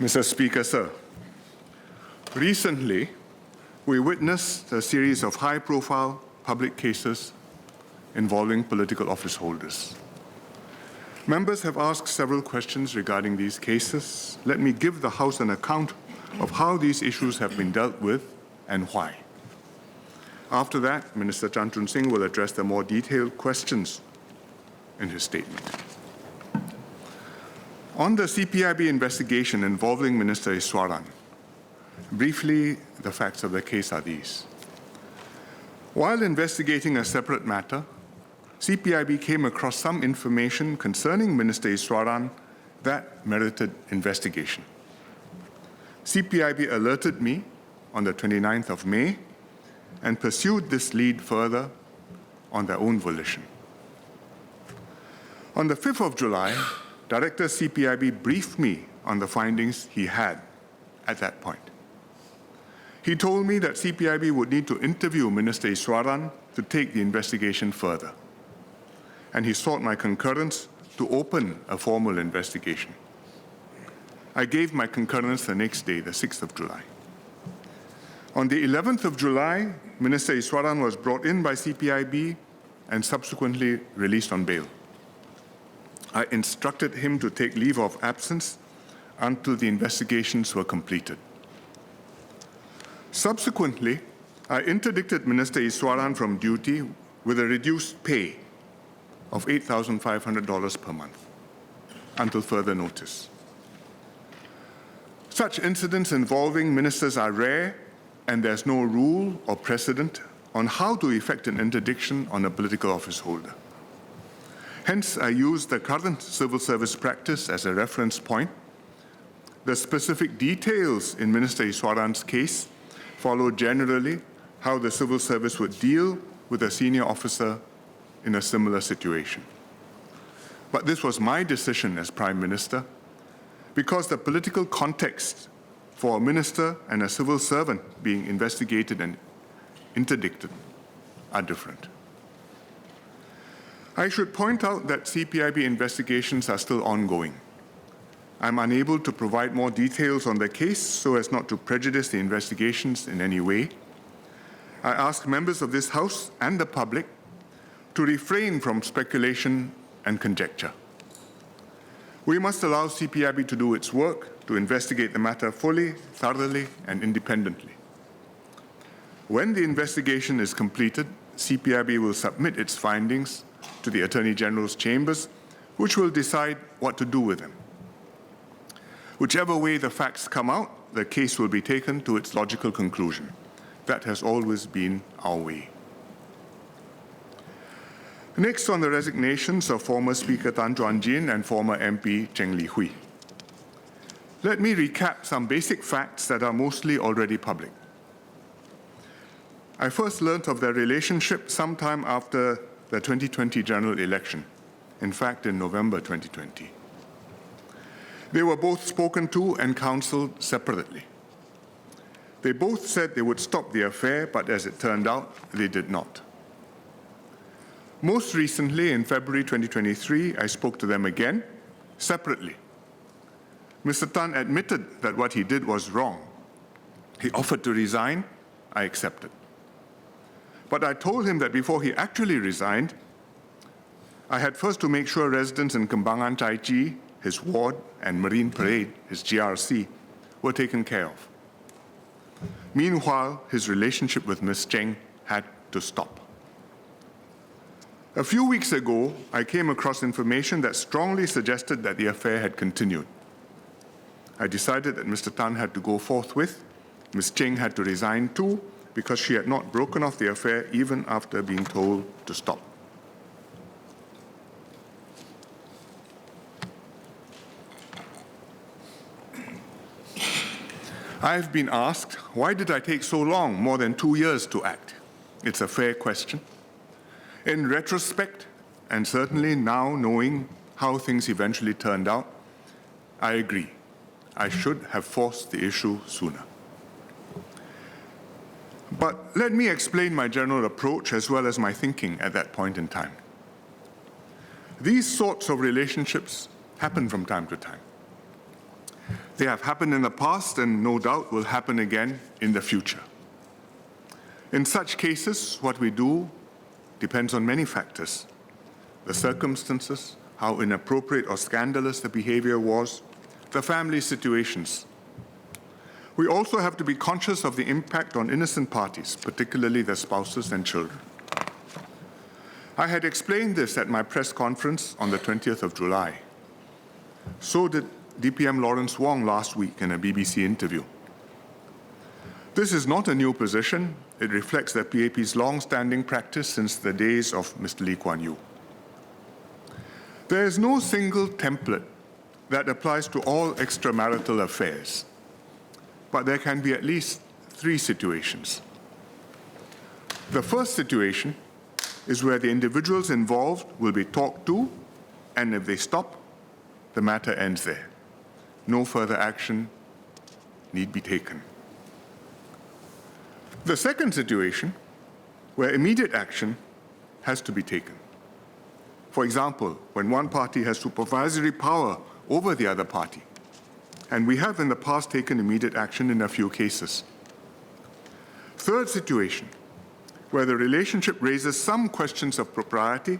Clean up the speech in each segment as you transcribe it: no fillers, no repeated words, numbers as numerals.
Mr. Speaker, sir, recently we witnessed a series of high-profile public cases involving political office holders. Members have asked several questions regarding these cases. Let me give the House an account of how these issues have been dealt with and why. After that, Minister Chan Chun Sing will address the more detailed questions in his statement. On the CPIB investigation involving Minister Iswaran, briefly, the facts of the case are these. While investigating a separate matter, CPIB came across some information concerning Minister Iswaran that merited investigation. CPIB alerted me on the 29th of May and pursued this lead further on their own volition. On the 5th of July, Director CPIB briefed me on the findings he had at that point. He told me that CPIB would need to interview Minister Iswaran to take the investigation further. And he sought my concurrence to open a formal investigation. I gave my concurrence the next day, the 6th of July. On the 11th of July, Minister Iswaran was brought in by CPIB and subsequently released on bail. I instructed him to take leave of absence until the investigations were completed. Subsequently, I interdicted Minister Iswaran from duty with a reduced pay of $8,500 per month until further notice. Such incidents involving ministers are rare, and there's no rule or precedent on how to effect an interdiction on a political office holder. Hence, I use the current civil service practice as a reference point. The specific details in Minister Iswaran's case follow generally how the civil service would deal with a senior officer in a similar situation. But this was my decision as Prime Minister because the political context for a minister and a civil servant being investigated and interdicted are different. I should point out that CPIB investigations are still ongoing. I'm unable to provide more details on the case so as not to prejudice the investigations in any way. I ask members of this House and the public to refrain from speculation and conjecture. We must allow CPIB to do its work to investigate the matter fully, thoroughly, and independently. When the investigation is completed, CPIB will submit its findings to the Attorney General's chambers, which will decide what to do with them. Whichever way the facts come out, the case will be taken to its logical conclusion. That has always been our way. Next, on the resignations of former Speaker Tan Chuan-Jin and former MP Cheng Li Hui. Let me recap some basic facts that are mostly already public. I first learned of their relationship sometime after the 2020 general election, in fact in November 2020. They were both spoken to and counseled separately. They both said they would stop the affair, but as it turned out, they did not. Most recently, in February 2023, I spoke to them again, separately. Mr. Tan admitted that what he did was wrong. He offered to resign. I accepted. But I told him that before he actually resigned, I had first to make sure residents in Kembangan Chai Chee, his ward, and Marine Parade, his GRC, were taken care of. Meanwhile, his relationship with Ms. Cheng had to stop. A few weeks ago, I came across information that strongly suggested that the affair had continued. I decided that Mr. Tan had to go forthwith. Ms. Cheng had to resign too, because she had not broken off the affair even after being told to stop. I've been asked, why did I take so long, more than 2 years, to act? It's a fair question. In retrospect, and certainly now knowing how things eventually turned out, I agree. I should have forced the issue sooner. But let me explain my general approach as well as my thinking at that point in time. These sorts of relationships happen from time to time. They have happened in the past and no doubt will happen again in the future. In such cases, what we do depends on many factors: the circumstances, how inappropriate or scandalous the behavior was, the family situations. We also have to be conscious of the impact on innocent parties, particularly their spouses and children. I had explained this at my press conference on the 20th of July. So did DPM Lawrence Wong last week in a BBC interview. This is not a new position. It reflects the PAP's long-standing practice since the days of Mr. Lee Kuan Yew. There is no single template that applies to all extramarital affairs, but there can be at least 3 situations. The first situation is where the individuals involved will be talked to, and if they stop, the matter ends there. No further action need be taken. The second situation, where immediate action has to be taken. For example, when one party has supervisory power over the other party, and we have in the past taken immediate action in a few cases. Third situation, where the relationship raises some questions of propriety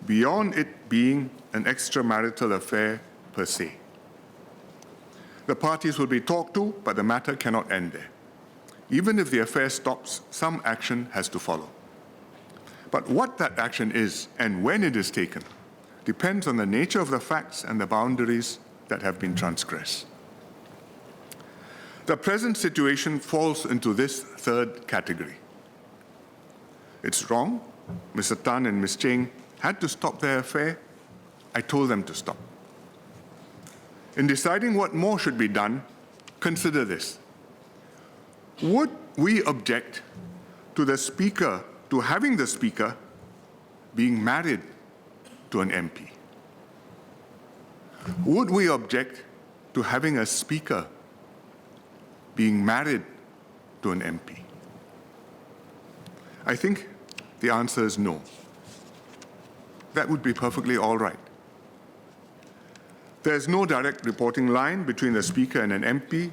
beyond it being an extramarital affair per se. The parties will be talked to, but the matter cannot end there. Even if the affair stops, some action has to follow. But what that action is and when it is taken depends on the nature of the facts and the boundaries that have been transgressed. The present situation falls into this third category. It's wrong. Mr. Tan and Ms. Cheng had to stop their affair. I told them to stop. In deciding what more should be done, consider this. Would we object to having the Speaker being married to an MP? Would we object to having a Speaker being married to an MP? I think the answer is no. That would be perfectly all right. There's no direct reporting line between the Speaker and an MP.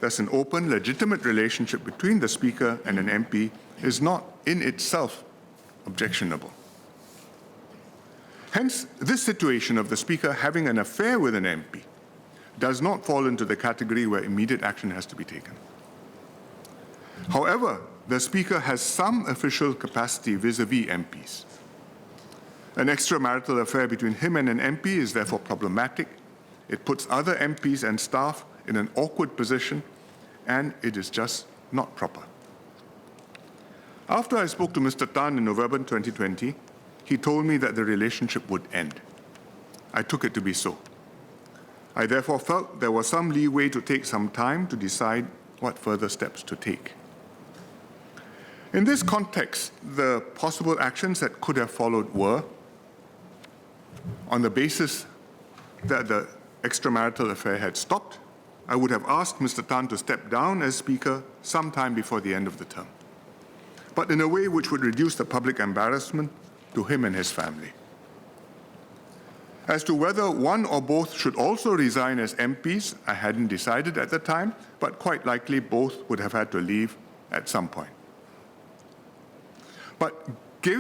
Thus, an open, legitimate relationship between the Speaker and an MP is not in itself objectionable. Hence, this situation of the Speaker having an affair with an MP does not fall into the category where immediate action has to be taken. However, the Speaker has some official capacity vis-à-vis MPs. An extramarital affair between him and an MP is therefore problematic. It puts other MPs and staff in an awkward position, and it is just not proper. After I spoke to Mr. Tan in November 2020, he told me that the relationship would end. I took it to be so. I therefore felt there was some leeway to take some time to decide what further steps to take. In this context, the possible actions that could have followed were, on the basis that the extramarital affair had stopped, I would have asked Mr. Tan to step down as Speaker sometime before the end of the term, but in a way which would reduce the public embarrassment to him and his family. As to whether one or both should also resign as MPs, I hadn't decided at the time, but quite likely both would have had to leave at some point. But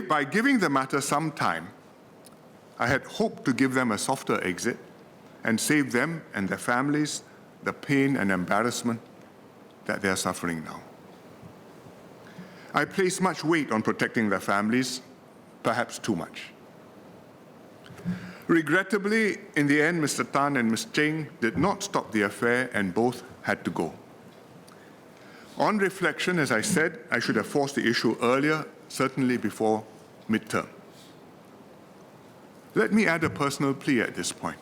by giving the matter some time, I had hoped to give them a softer exit and save them and their families the pain and embarrassment that they are suffering now. I place much weight on protecting their families, perhaps too much. Regrettably, in the end, Mr. Tan and Ms. Cheng did not stop the affair and both had to go. On reflection, as I said, I should have forced the issue earlier, certainly before midterm. Let me add a personal plea at this point.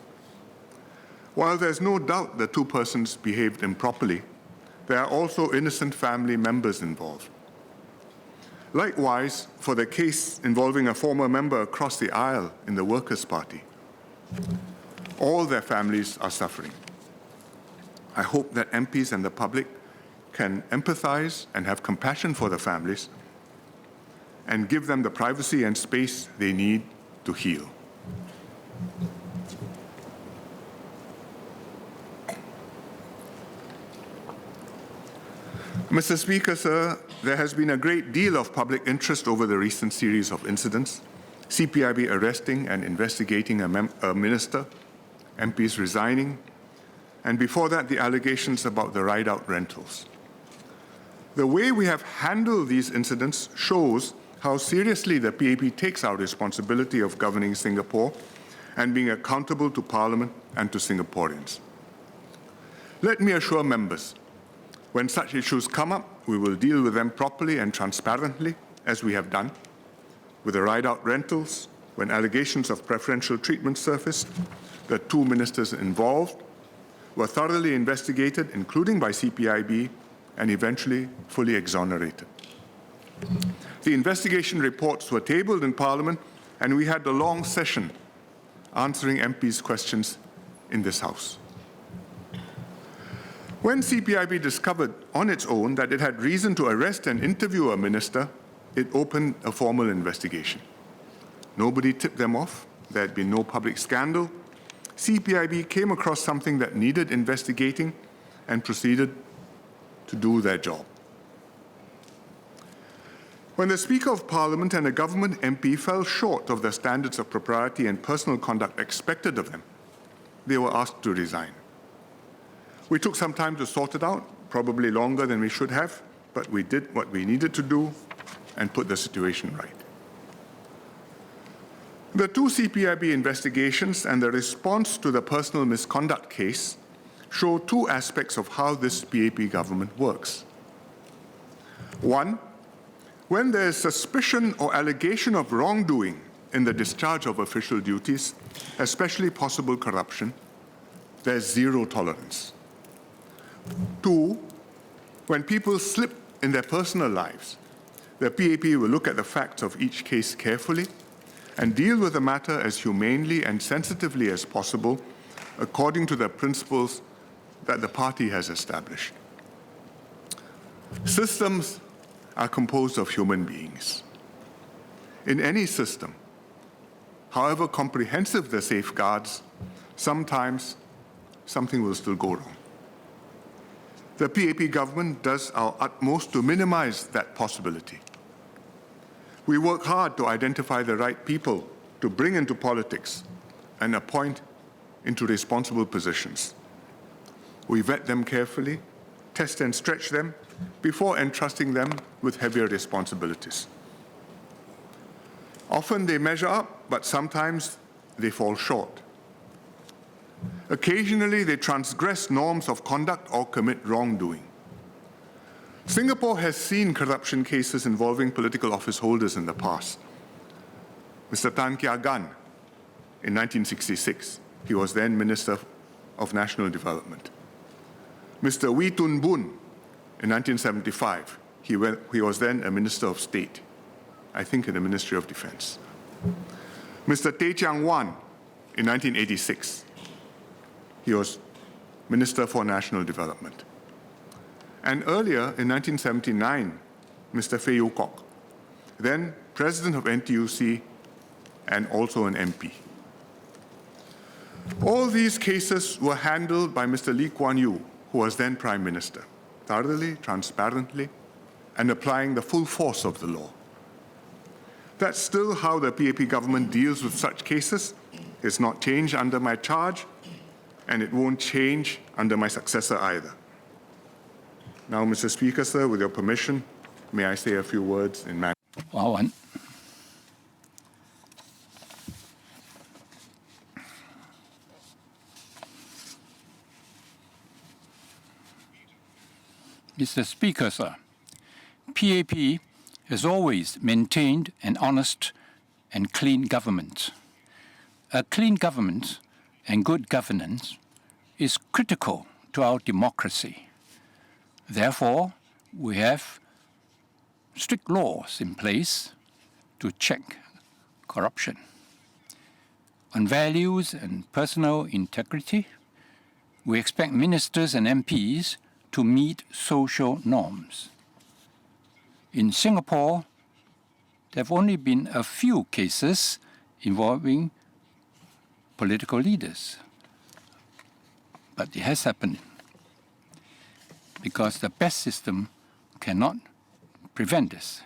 While there's no doubt the two persons behaved improperly, there are also innocent family members involved. Likewise, for the case involving a former member across the aisle in the Workers' Party, all their families are suffering. I hope that MPs and the public can empathize and have compassion for the families and give them the privacy and space they need to heal. Mr. Speaker, sir, there has been a great deal of public interest over the recent series of incidents, CPIB arresting and investigating a minister, MPs resigning, and before that, the allegations about the ride-out rentals. The way we have handled these incidents shows how seriously the PAP takes our responsibility of governing Singapore and being accountable to Parliament and to Singaporeans. Let me assure members, when such issues come up, we will deal with them properly and transparently, as we have done. With the ride-out rentals, when allegations of preferential treatment surfaced, the two ministers involved were thoroughly investigated, including by CPIB, and eventually fully exonerated. The investigation reports were tabled in Parliament, and we had a long session answering MPs' questions in this House. When CPIB discovered on its own that it had reason to arrest and interview a minister, it opened a formal investigation. Nobody tipped them off. There had been no public scandal. CPIB came across something that needed investigating and proceeded to do their job. When the Speaker of Parliament and a government MP fell short of the standards of propriety and personal conduct expected of them, they were asked to resign. We took some time to sort it out, probably longer than we should have, but we did what we needed to do and put the situation right. The two CPIB investigations and the response to the personal misconduct case show two aspects of how this PAP government works. One, when there is suspicion or allegation of wrongdoing in the discharge of official duties, especially possible corruption, there's zero tolerance. Two, when people slip in their personal lives, the PAP will look at the facts of each case carefully and deal with the matter as humanely and sensitively as possible according to the principles that the party has established. Systems are composed of human beings. In any system, however comprehensive the safeguards, sometimes something will still go wrong. The PAP government does our utmost to minimize that possibility. We work hard to identify the right people to bring into politics and appoint into responsible positions. We vet them carefully, test and stretch them before entrusting them with heavier responsibilities. Often they measure up, but sometimes they fall short. Occasionally, they transgress norms of conduct or commit wrongdoing. Singapore has seen corruption cases involving political office holders in the past. Mr. Tan Kia Gan, in 1966, he was then Minister of National Development. Mr. Wee Tun Boon, in 1975, he was then a Minister of State, I think in the Ministry of Defense. Mr. Teh Cheang Wan, in 1986, he was Minister for National Development. And earlier, in 1979, Mr. Phey Yew Kok, then President of NTUC and also an MP. All these cases were handled by Mr. Lee Kuan Yew, who was then Prime Minister, thoroughly, transparently, and applying the full force of the law. That's still how the PAP government deals with such cases. It's not changed under my charge, and it won't change under my successor either. Now, Mr. Speaker, sir, with your permission, may I say a few words in Mandarin? Mr. Speaker, sir, PAP has always maintained an honest and clean government. A clean government and good governance is critical to our democracy. Therefore, we have strict laws in place to check corruption. On values and personal integrity, we expect ministers and MPs to meet social norms. In Singapore, there have only been a few cases involving political leaders, but it has happened. because the best system cannot prevent this.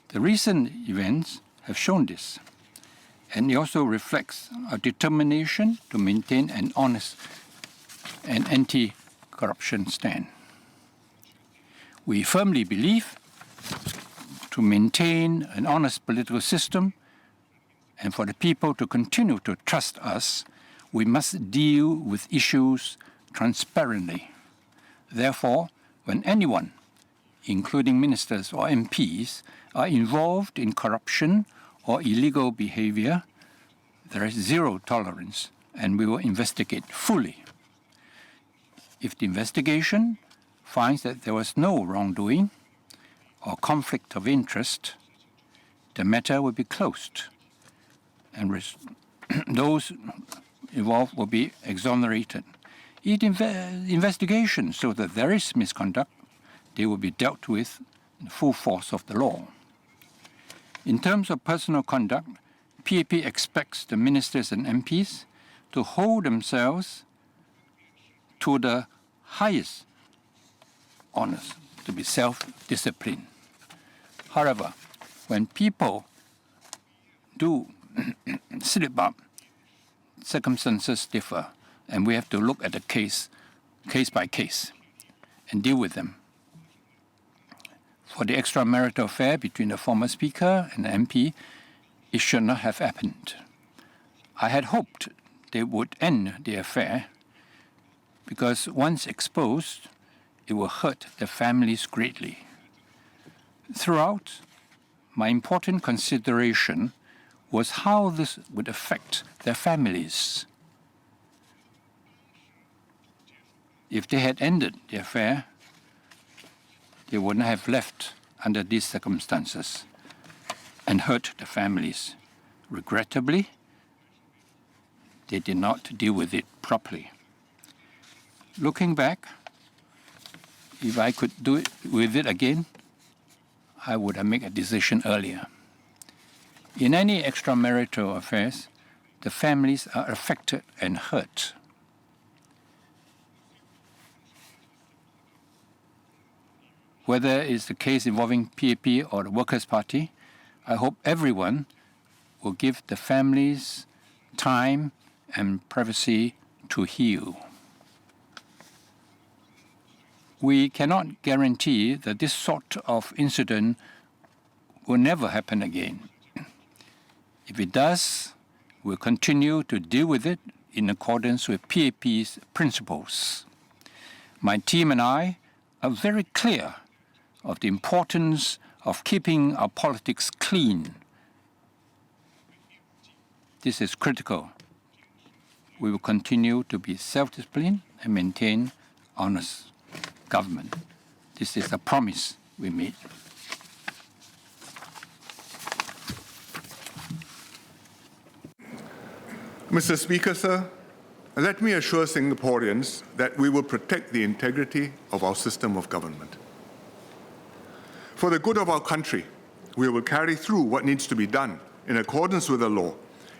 The recent events have shown this, and it also reflects our determination to maintain an honest and anti-corruption stand. We firmly believe to maintain an honest political system and for the people to continue to trust us, we must deal with issues transparently. Therefore, when anyone, including ministers or MPs, are involved in corruption or illegal behavior, there is zero tolerance, and we will investigate fully. If the investigation finds that there was no wrongdoing or conflict of interest, the matter will be closed, and those involved will be exonerated. Investigations show that there is misconduct, they will be dealt with in the full force of the law. In terms of personal conduct, PAP expects the ministers and MPs to hold themselves to the highest honors, to be self-disciplined. However, when people do slip up, circumstances differ, and we have to look at the case by case, and deal with them. For the extramarital affair between the former Speaker and the MP, it should not have happened. I had hoped they would end the affair because once exposed, it will hurt the families greatly. Throughout, my important consideration was how this would affect their families. If they had ended the affair, they would not have left under these circumstances and hurt the families. Regrettably, they did not deal with it properly. Looking back, if I could do it with it again, I would have made a decision earlier. In any extramarital affairs, the families are affected and hurt. Whether it's the case involving PAP or the Workers' Party, I hope everyone will give the families time and privacy to heal. We cannot guarantee that this sort of incident will never happen again. If it does, we'll continue to deal with it in accordance with PAP's principles. My team and I are very clear of the importance of keeping our politics clean. This is critical. We will continue to be self-disciplined and maintain honest government. This is a promise we made. Mr. Speaker, sir, let me assure Singaporeans that we will protect the integrity of our system of government. For the good of our country, we will carry through what needs to be done in accordance with the law,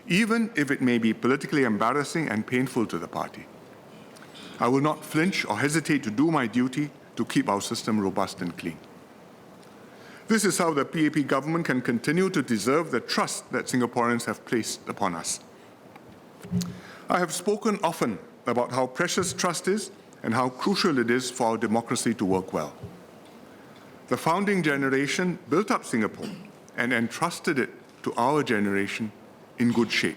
even if it may be politically embarrassing and painful to the party. I will not flinch or hesitate to do my duty to keep our system robust and clean. This is how the PAP government can continue to deserve the trust that Singaporeans have placed upon us. I have spoken often about how precious trust is and how crucial it is for our democracy to work well. The founding generation built up Singapore and entrusted it to our generation in good shape.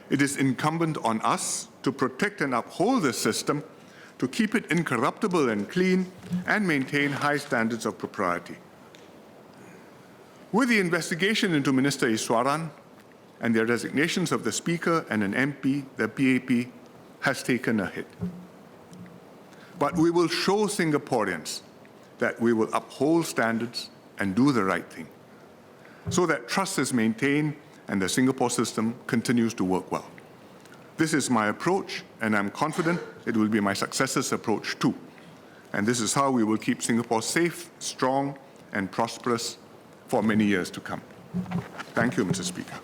It is incumbent on us to protect and uphold the system, to keep it incorruptible and clean, and maintain high standards of propriety. With the investigation into Minister Iswaran and the resignations of the Speaker and an MP, the PAP has taken a hit. But we will show Singaporeans that we will uphold standards and do the right thing, so that trust is maintained and the Singapore system continues to work well. This is my approach, and I'm confident it will be my successor's approach too. And this is how we will keep Singapore safe, strong, and prosperous for many years to come. Thank you, Mr. Speaker.